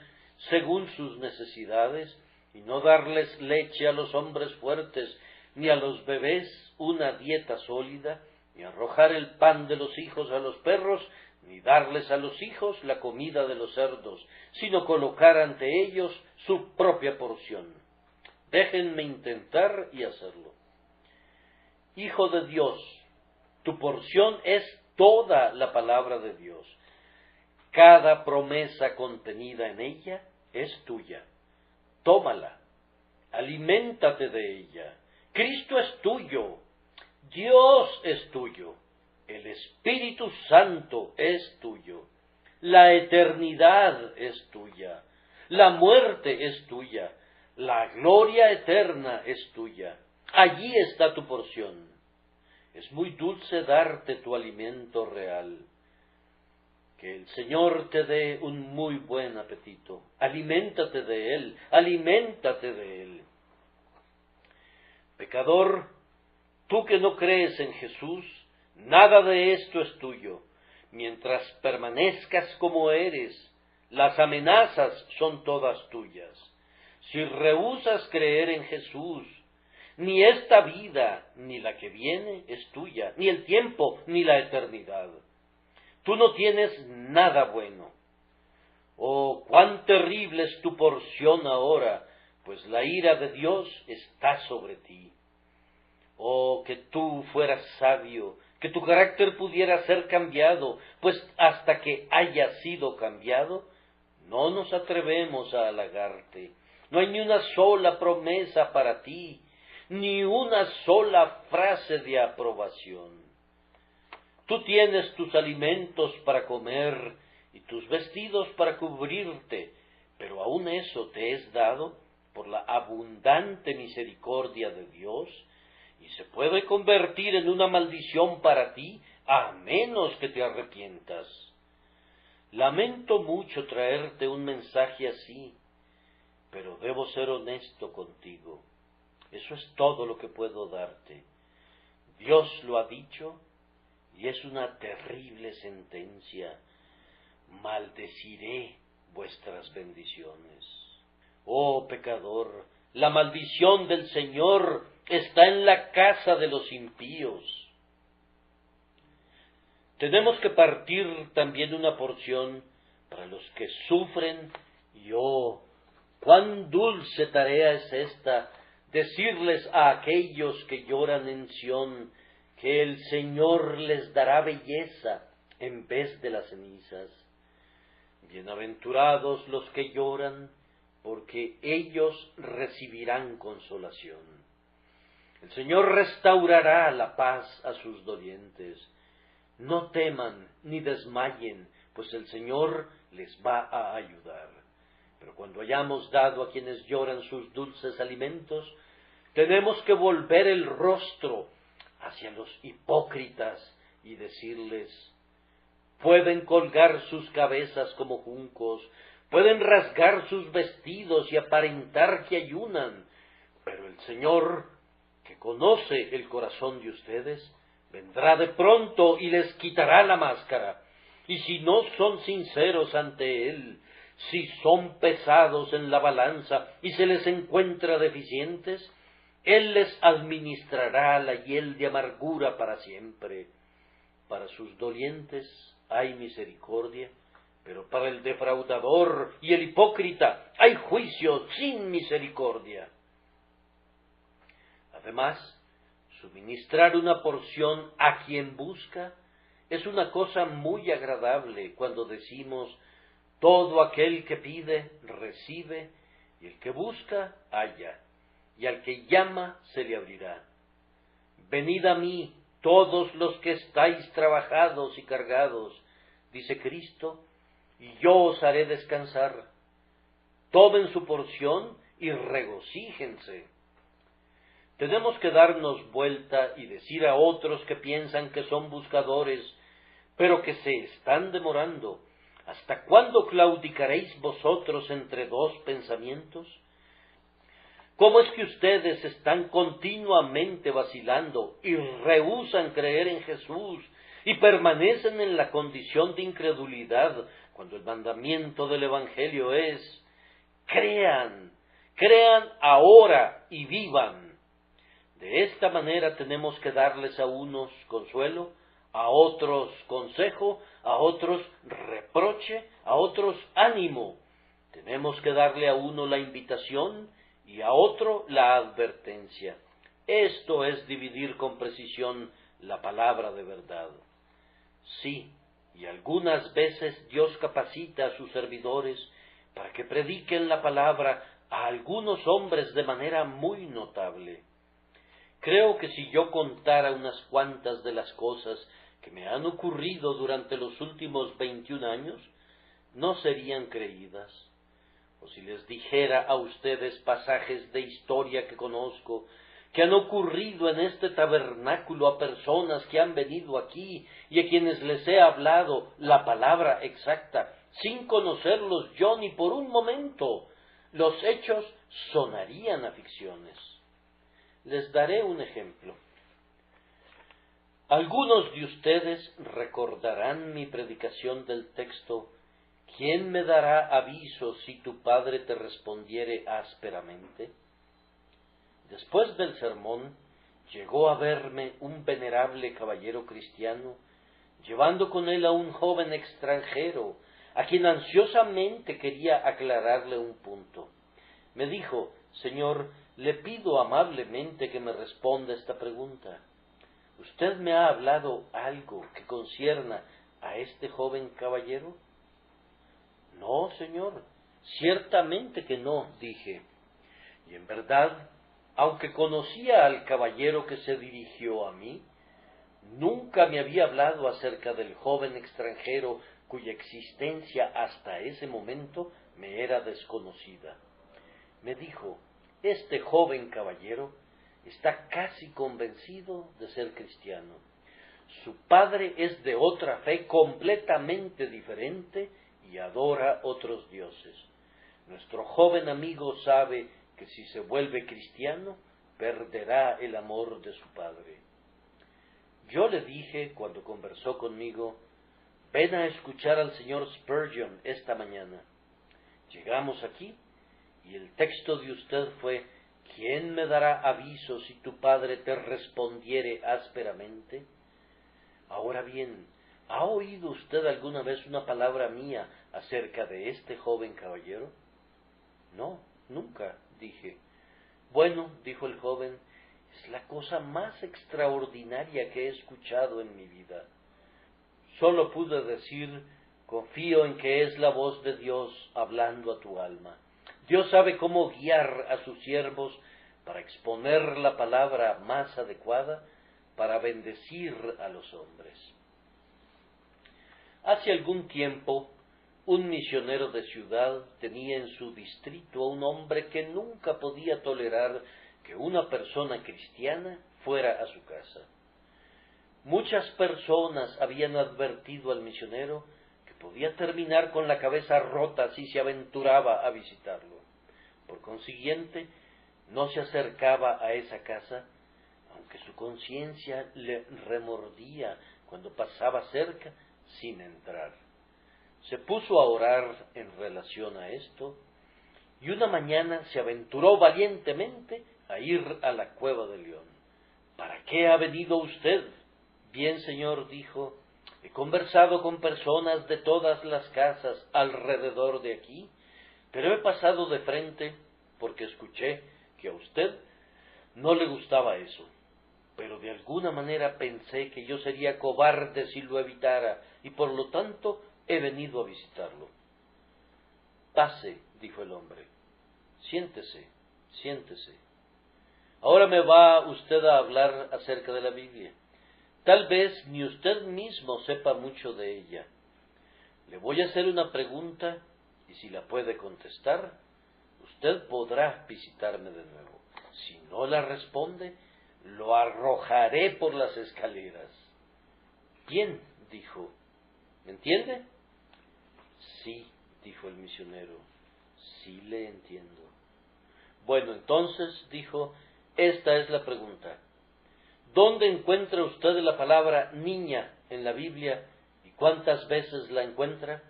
según sus necesidades, y no darles leche a los hombres fuertes, ni a los bebés una dieta sólida, ni arrojar el pan de los hijos a los perros, ni darles a los hijos la comida de los cerdos, sino colocar ante ellos su propia porción. Déjenme intentar y hacerlo. Hijo de Dios, tu porción es toda la palabra de Dios. Cada promesa contenida en ella es tuya. Tómala, aliméntate de ella. Cristo es tuyo, Dios es tuyo, el Espíritu Santo es tuyo, la eternidad es tuya, la muerte es tuya, la gloria eterna es tuya. Allí está tu porción. Es muy dulce darte tu alimento real. Que el Señor te dé un muy buen apetito. Aliméntate de Él, aliméntate de Él. Pecador, tú que no crees en Jesús, nada de esto es tuyo. Mientras permanezcas como eres, las amenazas son todas tuyas. Si rehusas creer en Jesús, ni esta vida ni la que viene es tuya, ni el tiempo ni la eternidad. Tú no tienes nada bueno. Oh, cuán terrible es tu porción ahora, pues la ira de Dios está sobre ti. Oh, que tú fueras sabio, que tu carácter pudiera ser cambiado, pues hasta que haya sido cambiado, no nos atrevemos a halagarte. No hay ni una sola promesa para ti, ni una sola frase de aprobación. Tú tienes tus alimentos para comer y tus vestidos para cubrirte, pero aun eso te es dado por la abundante misericordia de Dios, y se puede convertir en una maldición para ti, a menos que te arrepientas. Lamento mucho traerte un mensaje así, pero debo ser honesto contigo. Eso es todo lo que puedo darte. Dios lo ha dicho, y es una terrible sentencia. Maldeciré vuestras bendiciones. Oh pecador, la maldición del Señor está en la casa de los impíos. Tenemos que partir también una porción para los que sufren, y oh, cuán dulce tarea es esta, decirles a aquellos que lloran en Sión, que el Señor les dará belleza en vez de las cenizas. Bienaventurados los que lloran, porque ellos recibirán consolación. El Señor restaurará la paz a sus dolientes. No teman ni desmayen, pues el Señor les va a ayudar. Pero cuando hayamos dado a quienes lloran sus dulces alimentos, tenemos que volver el rostro hacia los hipócritas y decirles: pueden colgar sus cabezas como juncos, pueden rasgar sus vestidos y aparentar que ayunan, pero el Señor, que conoce el corazón de ustedes, vendrá de pronto y les quitará la máscara. Y si no son sinceros ante Él, si son pesados en la balanza y se les encuentra deficientes, Él les administrará la hiel de amargura para siempre. Para sus dolientes hay misericordia, pero para el defraudador y el hipócrita hay juicio sin misericordia. Además, suministrar una porción a quien busca es una cosa muy agradable cuando decimos: todo aquel que pide, recibe, y el que busca, halla, y al que llama, se le abrirá. Venid a mí, todos los que estáis trabajados y cargados, dice Cristo, y yo os haré descansar. Tomen su porción y regocíjense. Tenemos que darnos vuelta y decir a otros que piensan que son buscadores, pero que se están demorando: ¿hasta cuándo claudicaréis vosotros entre dos pensamientos? ¿Cómo es que ustedes están continuamente vacilando y rehúsan creer en Jesús y permanecen en la condición de incredulidad cuando el mandamiento del Evangelio es: crean, crean ahora y vivan? De esta manera tenemos que darles a unos consuelo, a otros consejo, a otros reproche, a otros ánimo. Tenemos que darle a uno la invitación y a otro la advertencia. Esto es dividir con precisión la palabra de verdad. Sí, y algunas veces Dios capacita a sus servidores para que prediquen la palabra a algunos hombres de manera muy notable. Creo que si yo contara unas cuantas de las cosas que me han ocurrido durante los últimos 21 años, no serían creídas. O si les dijera a ustedes pasajes de historia que conozco, que han ocurrido en este tabernáculo a personas que han venido aquí y a quienes les he hablado la palabra exacta, sin conocerlos yo ni por un momento, los hechos sonarían a ficciones. Les daré un ejemplo. Algunos de ustedes recordarán mi predicación del texto: ¿quién me dará aviso si tu padre te respondiere ásperamente? Después del sermón, llegó a verme un venerable caballero cristiano, llevando con él a un joven extranjero, a quien ansiosamente quería aclararle un punto. Me dijo: Señor, le pido amablemente que me responda esta pregunta. ¿Usted me ha hablado algo que concierna a este joven caballero? No, señor, ciertamente que no, dije. Y en verdad, aunque conocía al caballero que se dirigió a mí, nunca me había hablado acerca del joven extranjero cuya existencia hasta ese momento me era desconocida. Me dijo: este joven caballero está casi convencido de ser cristiano. Su padre es de otra fe completamente diferente y adora otros dioses. Nuestro joven amigo sabe que si se vuelve cristiano, perderá el amor de su padre. Yo le dije, cuando conversó conmigo: ven a escuchar al señor Spurgeon esta mañana. Llegamos aquí, y el texto de usted fue: ¿quién me dará aviso si tu padre te respondiere ásperamente? Ahora bien, ¿ha oído usted alguna vez una palabra mía acerca de este joven caballero? No, nunca, dije. Bueno, dijo el joven, es la cosa más extraordinaria que he escuchado en mi vida. Solo pude decir: confío en que es la voz de Dios hablando a tu alma. Dios sabe cómo guiar a sus siervos para exponer la palabra más adecuada para bendecir a los hombres. Hace algún tiempo, un misionero de ciudad tenía en su distrito a un hombre que nunca podía tolerar que una persona cristiana fuera a su casa. Muchas personas habían advertido al misionero que podía terminar con la cabeza rota si se aventuraba a visitarlo. Por consiguiente, no se acercaba a esa casa, aunque su conciencia le remordía cuando pasaba cerca, sin entrar. Se puso a orar en relación a esto, y una mañana se aventuró valientemente a ir a la cueva del león. ¿Para qué ha venido usted? Bien, señor, dijo, he conversado con personas de todas las casas alrededor de aquí, pero he pasado de frente porque escuché que a usted no le gustaba eso. Pero de alguna manera pensé que yo sería cobarde si lo evitara, y por lo tanto he venido a visitarlo. Pase, dijo el hombre. Siéntese, siéntese. Ahora me va usted a hablar acerca de la Biblia. Tal vez ni usted mismo sepa mucho de ella. Le voy a hacer una pregunta, y si la puede contestar, usted podrá visitarme de nuevo. Si no la responde, lo arrojaré por las escaleras. Bien, dijo. ¿Me entiende? Sí, dijo el misionero. Sí le entiendo. Bueno, entonces, dijo, esta es la pregunta. ¿Dónde encuentra usted la palabra niña en la Biblia y cuántas veces la encuentra?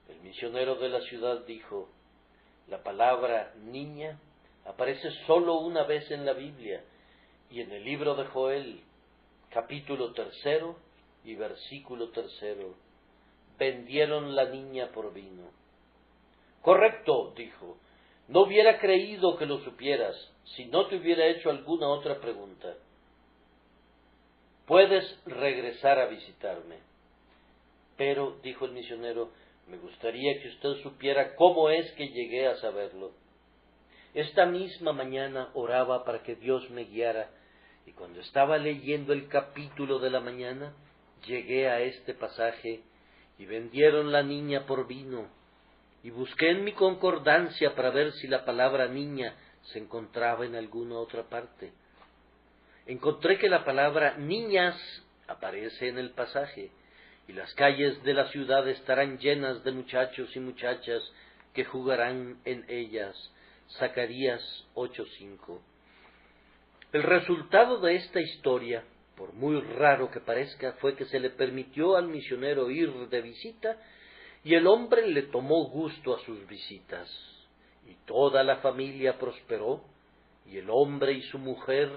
El misionero de la ciudad dijo, la palabra niña aparece solo una vez en la Biblia, y en el libro de Joel, capítulo 3 y versículo 3, vendieron la niña por vino. Correcto, dijo, no hubiera creído que lo supieras si no te hubiera hecho alguna otra pregunta. Puedes regresar a visitarme. Pero, dijo el misionero, me gustaría que usted supiera cómo es que llegué a saberlo. Esta misma mañana oraba para que Dios me guiara, y cuando estaba leyendo el capítulo de la mañana, llegué a este pasaje, y vendieron la niña por vino, y busqué en mi concordancia para ver si la palabra niña se encontraba en alguna otra parte. Encontré que la palabra niñas aparece en el pasaje, y las calles de la ciudad estarán llenas de muchachos y muchachas que jugarán en ellas. Zacarías 8:5. El resultado de esta historia, por muy raro que parezca, fue que se le permitió al misionero ir de visita, y el hombre le tomó gusto a sus visitas, y toda la familia prosperó, y el hombre y su mujer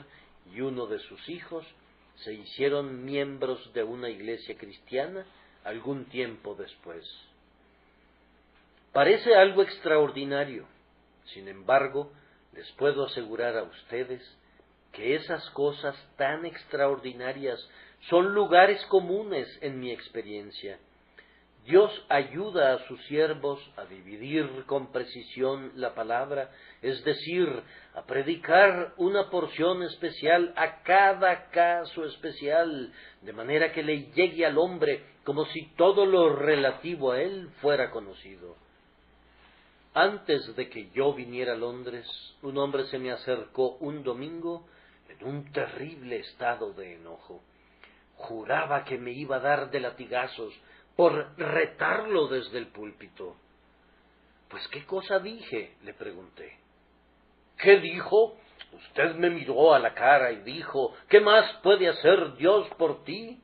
y uno de sus hijos se hicieron miembros de una iglesia cristiana algún tiempo después. Parece algo extraordinario. Sin embargo, les puedo asegurar a ustedes que esas cosas tan extraordinarias son lugares comunes en mi experiencia. Dios ayuda a sus siervos a dividir con precisión la palabra, es decir, a predicar una porción especial a cada caso especial, de manera que le llegue al hombre como si todo lo relativo a él fuera conocido. Antes de que yo viniera a Londres, un hombre se me acercó un domingo en un terrible estado de enojo. Juraba que me iba a dar de latigazos por retarlo desde el púlpito. —¿Pues qué cosa dije? —le pregunté. —¿Qué dijo? Usted me miró a la cara y dijo: ¿qué más puede hacer Dios por ti?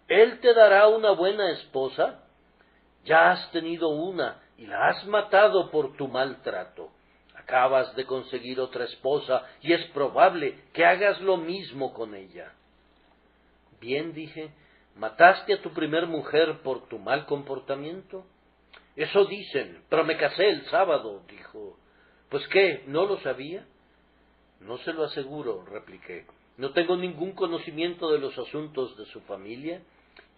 ¿Él te dará una buena esposa? Ya has tenido una y la has matado por tu maltrato. Acabas de conseguir otra esposa y es probable que hagas lo mismo con ella. —Bien —dije—, ¿mataste a tu primer mujer por tu mal comportamiento? —Eso dicen, pero me casé el sábado —dijo—. —¿Pues qué, no lo sabía? —No se lo aseguro —repliqué—. No tengo ningún conocimiento de los asuntos de su familia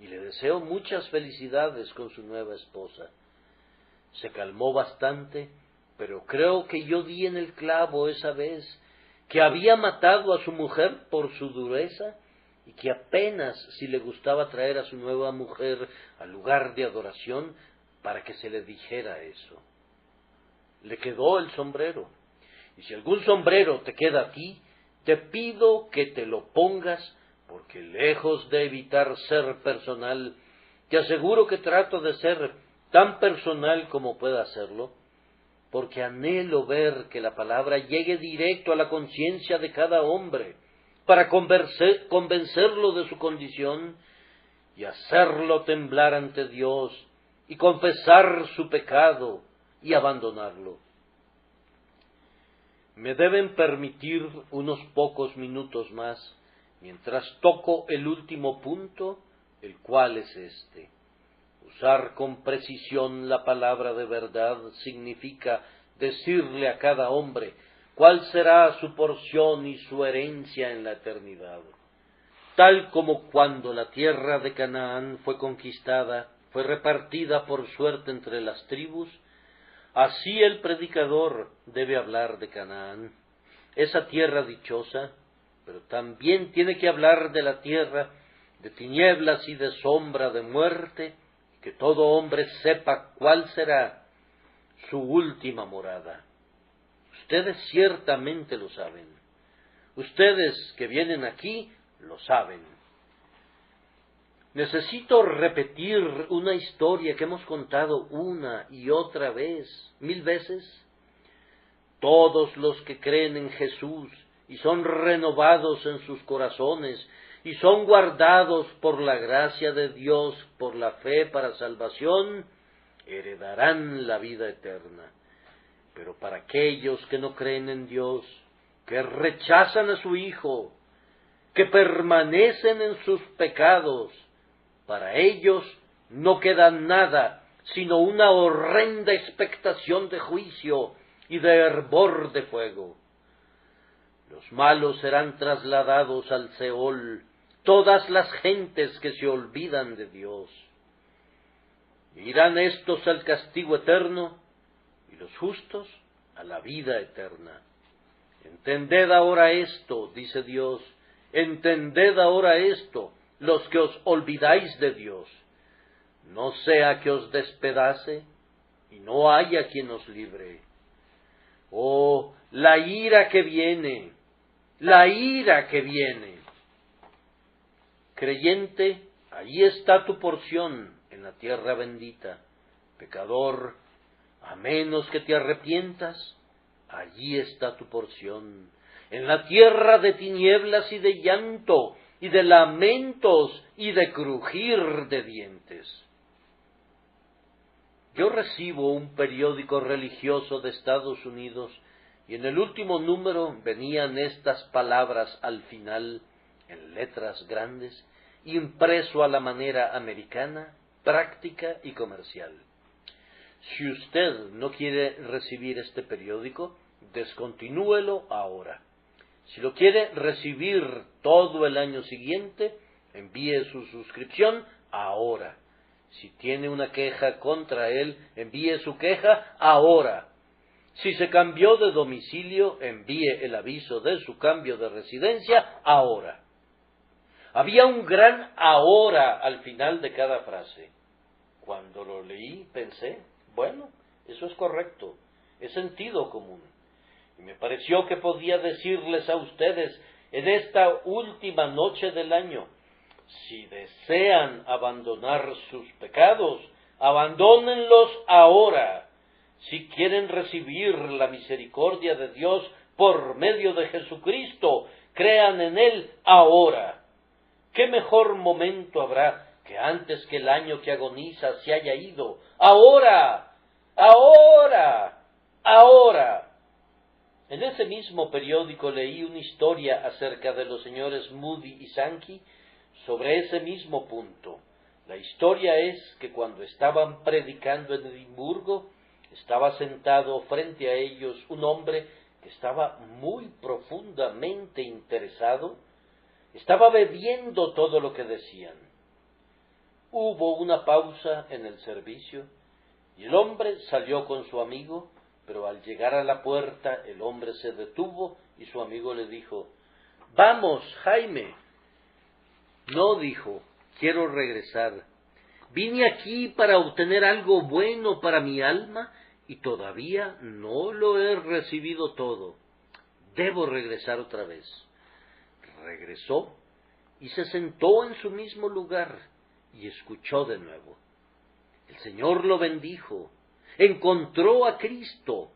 y le deseo muchas felicidades con su nueva esposa. Se calmó bastante, pero creo que yo di en el clavo esa vez, que había matado a su mujer por su dureza y que apenas si le gustaba traer a su nueva mujer al lugar de adoración para que se le dijera eso. Le quedó el sombrero, y si algún sombrero te queda a ti, te pido que te lo pongas, porque lejos de evitar ser personal, te aseguro que trato de ser tan personal como pueda hacerlo, porque anhelo ver que la palabra llegue directo a la conciencia de cada hombre, para convencerlo de su condición y hacerlo temblar ante Dios y confesar su pecado y abandonarlo. Me deben permitir unos pocos minutos más mientras toco el último punto, el cual es este. Usar con precisión la palabra de verdad significa decirle a cada hombre cuál será su porción y su herencia en la eternidad. Tal como cuando la tierra de Canaán fue conquistada, fue repartida por suerte entre las tribus, así el predicador debe hablar de Canaán, esa tierra dichosa, pero también tiene que hablar de la tierra de tinieblas y de sombra de muerte, que todo hombre sepa cuál será su última morada. Ustedes ciertamente lo saben. Ustedes que vienen aquí lo saben. Necesito repetir una historia que hemos contado una y otra vez, 1000 veces. Todos los que creen en Jesús y son renovados en sus corazones y son guardados por la gracia de Dios, por la fe para salvación, heredarán la vida eterna. Pero para aquellos que no creen en Dios, que rechazan a su Hijo, que permanecen en sus pecados, para ellos no queda nada sino una horrenda expectación de juicio y de hervor de fuego. Los malos serán trasladados al Seol, todas las gentes que se olvidan de Dios. Irán estos al castigo eterno y los justos a la vida eterna. Entended ahora esto, dice Dios, entended ahora esto, los que os olvidáis de Dios. No sea que os despedace y no haya quien os libre. Oh, la ira que viene, la ira que viene. Creyente, allí está tu porción en la tierra bendita. Pecador, a menos que te arrepientas, allí está tu porción, en la tierra de tinieblas y de llanto, y de lamentos y de crujir de dientes. Yo recibo un periódico religioso de Estados Unidos, y en el último número venían estas palabras al final, en letras grandes, impreso a la manera americana, práctica y comercial. Si usted no quiere recibir este periódico, descontinúelo ahora. Si lo quiere recibir todo el año siguiente, envíe su suscripción ahora. Si tiene una queja contra él, envíe su queja ahora. Si se cambió de domicilio, envíe el aviso de su cambio de residencia ahora. Había un gran ahora al final de cada frase. Cuando lo leí, pensé, bueno, eso es correcto, es sentido común. Y me pareció que podía decirles a ustedes en esta última noche del año, si desean abandonar sus pecados, abandónenlos ahora. Si quieren recibir la misericordia de Dios por medio de Jesucristo, crean en Él ahora. ¿Qué mejor momento habrá que antes que el año que agoniza se haya ido? ¡Ahora! ¡Ahora! ¡Ahora! En ese mismo periódico leí una historia acerca de los señores Moody y Sankey sobre ese mismo punto. La historia es que cuando estaban predicando en Edimburgo, estaba sentado frente a ellos un hombre que estaba muy profundamente interesado, estaba bebiendo todo lo que decían. Hubo una pausa en el servicio y el hombre salió con su amigo, pero al llegar a la puerta el hombre se detuvo y su amigo le dijo, «Vamos, Jaime». «No», dijo, «quiero regresar. Vine aquí para obtener algo bueno para mi alma y todavía no lo he recibido todo. Debo regresar otra vez». Regresó y se sentó en su mismo lugar y escuchó de nuevo. El Señor lo bendijo, encontró a Cristo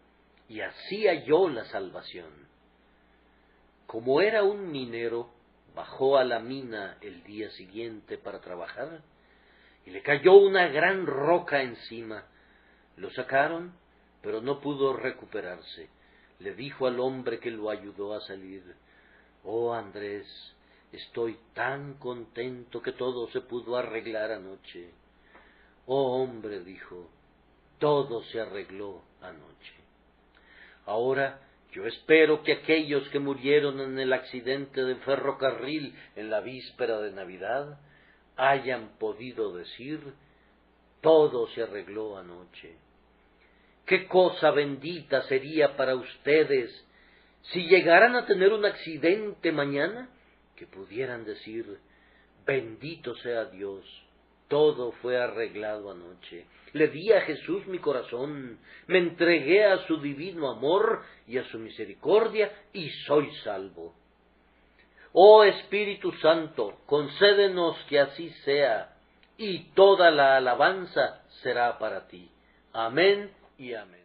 y así halló la salvación. Como era un minero, bajó a la mina el día siguiente para trabajar y le cayó una gran roca encima. Lo sacaron, pero no pudo recuperarse. Le dijo al hombre que lo ayudó a salir, «Oh, Andrés, estoy tan contento que todo se pudo arreglar anoche». «Oh, hombre», dijo, «todo se arregló anoche». Ahora yo espero que aquellos que murieron en el accidente de ferrocarril en la víspera de Navidad hayan podido decir, todo se arregló anoche. Qué cosa bendita sería para ustedes si llegaran a tener un accidente mañana, que pudieran decir, bendito sea Dios, todo fue arreglado anoche. Le di a Jesús mi corazón, me entregué a su divino amor y a su misericordia y soy salvo. Oh Espíritu Santo, concédenos que así sea, y toda la alabanza será para ti. Amén y amén.